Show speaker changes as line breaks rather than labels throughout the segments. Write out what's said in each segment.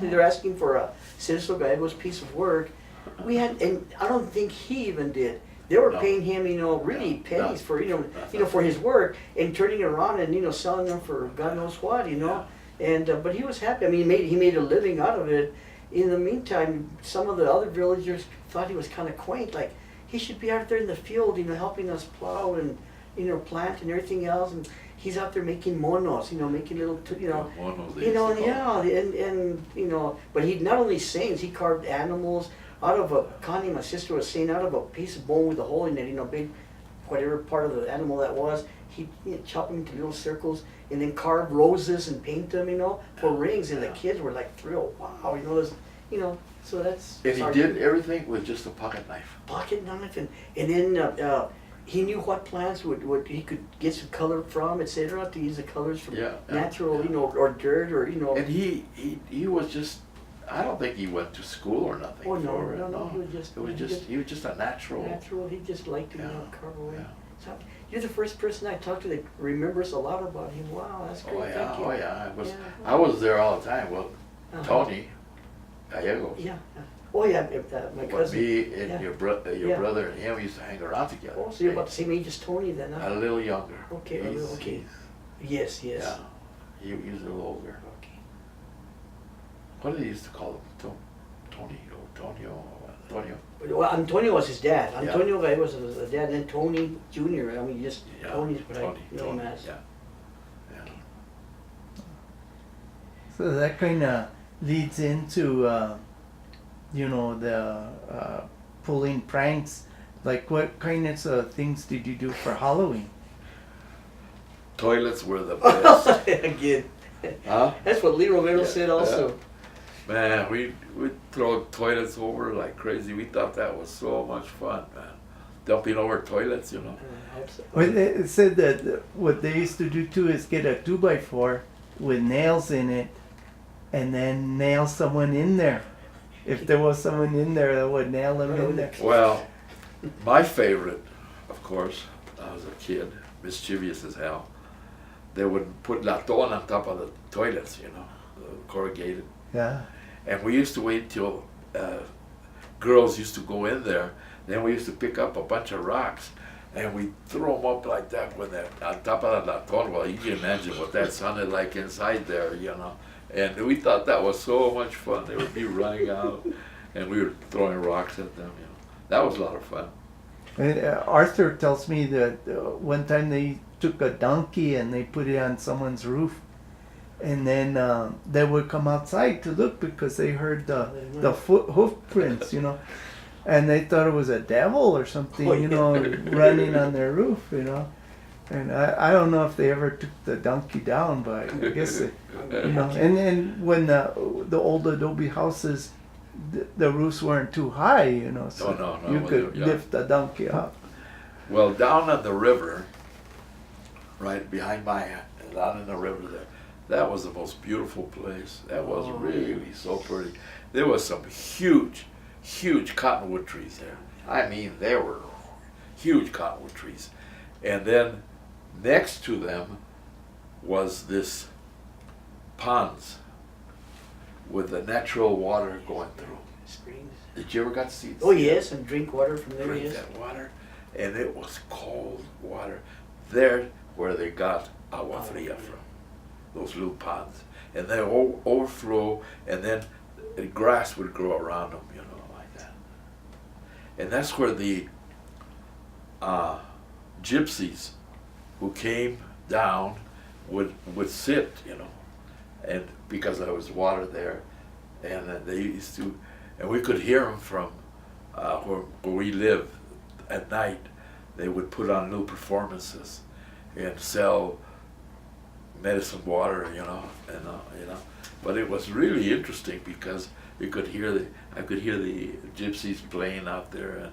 They're asking for a Citizens Gallegos piece of work. We had, and I don't think he even did. They were paying him, really pennies for, for his work and turning it around and, selling them for God knows what, And, but he was happy. I mean, he made a living out of it. In the meantime, some of the other villagers thought he was kind of quaint, like he should be out there in the field, helping us plow and, plant and everything else. And he's out there making monos, making little, monos, but he not only sings, he carved animals out of Connie, my sister was saying, out of a piece of bone with a hole in it, big, whatever part of the animal that was, he'd chop them into little circles and then carve roses and paint them, for rings, and the kids were like thrilled, wow, so that's...
And he did everything with just a pocket knife.
Pocket knife, and then he knew what plants would he could get some color from, etc., to use the colors from natural, or dirt, or And
he was just, I don't think he went to school or nothing.
Oh no,
he was just a natural.
Natural, he just liked to carve away.
Yeah.
So you're the first person I talked to that remembers a lot about him. Wow, that's great. Thank you.
I was there all the time. Well, Tony Gallegos.
Yeah. Oh yeah, my cousin.
Me and your brother and him used to hang around together.
Oh, so you're about the same age as Tony then, huh?
A little younger.
Okay, okay. Yes.
Yeah, he was a little older.
Okay.
What did they used to call him? Tony or Antonio?
Well, Antonio was his dad. Antonio was his dad, and then Tony Jr. I mean, Tony's what I know him as.
Yeah.
Okay.
So that kind of leads into, the pulling pranks. Like, what kinds of things did you do for Halloween?
Toilets were the best.
Again.
Huh?
That's what Lee Romero said also.
Man, we'd throw toilets over like crazy. We thought that was so much fun, man. Dumping over toilets,
Well, it said that what they used to do too is get a 2x4 with nails in it and then nail someone in there. If there was someone in there, that would nail them in there.
Well, my favorite, of course, I was a kid, mischievous as hell. They would put laton on top of the toilets, corrugated.
Yeah.
And we used to wait till girls used to go in there. Then we used to pick up a bunch of rocks and we throw them up like that when they're on top of the laton. Well, you can imagine what that sounded like inside there, And we thought that was so much fun. They would be running out and we were throwing rocks at them, That was a lot of fun.
And Arthur tells me that one time they took a donkey and they put it on someone's roof. And then they would come outside to look because they heard the hoof prints, and they thought it was a devil or something, running on their roof, And I don't know if they ever took the donkey down, but I guess it, And then when the old adobe houses, the roofs weren't too high, so
no,
you could lift the donkey up.
Well, down on the river, right behind down in the river there. That was the most beautiful place. That was really so pretty. There was some huge cottonwood trees there. I mean, there were huge cottonwood trees. And then next to them was this ponds with the natural water going through.
Springs.
Did you ever got to see?
Oh yes, and drink water from there.
Drink that water, and it was cold water. There where they got Agua Fria from. Those little ponds, and they overflow, and then the grass would grow around them, like that. And that's where the gypsies who came down would sit, and because there was water there, and they used to, and we could hear them from where we lived at night. They would put on little performances and sell medicine water, but it was really interesting because I could hear the gypsies playing out there, and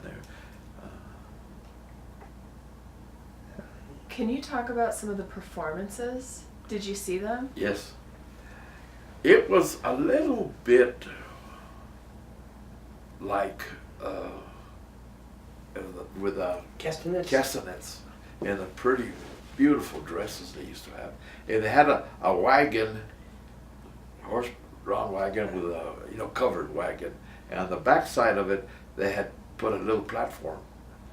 Can you talk about some of the performances? Did you see them?
Yes. It was a little bit like with castanets and the pretty beautiful dresses they used to have. And they had a wagon, round wagon with a, covered wagon. And on the back side of it, they had put a little platform.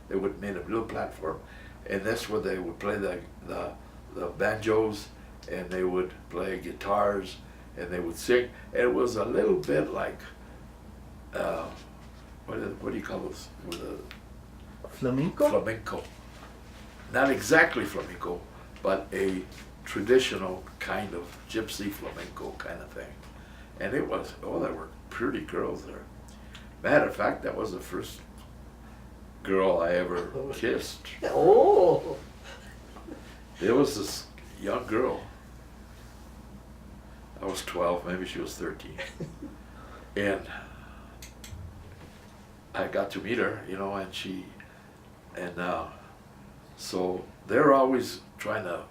They would made a little platform. And that's where they would play the banjos, and they would play guitars, and they would sing. And it was a little bit like, what do you call those? With a
Flamenco?
flamenco. Not exactly flamenco, but a traditional kind of gypsy flamenco kind of thing. And it was, there were pretty girls there. Matter of fact, that was the first girl I ever kissed.
Oh,
There was this young girl. I was 12, maybe she was 13. And I got to meet her, and so they're always trying to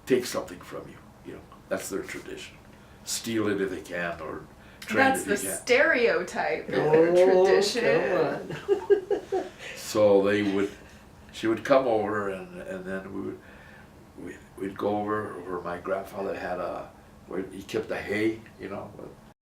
take something from you, that's their tradition. Steal it if they can, or trade
That's
if
the
you can.
stereotype of
oh,
tradition.
come on.
So she would come over, and then we'd go over where my grandfather had where he kept the hay,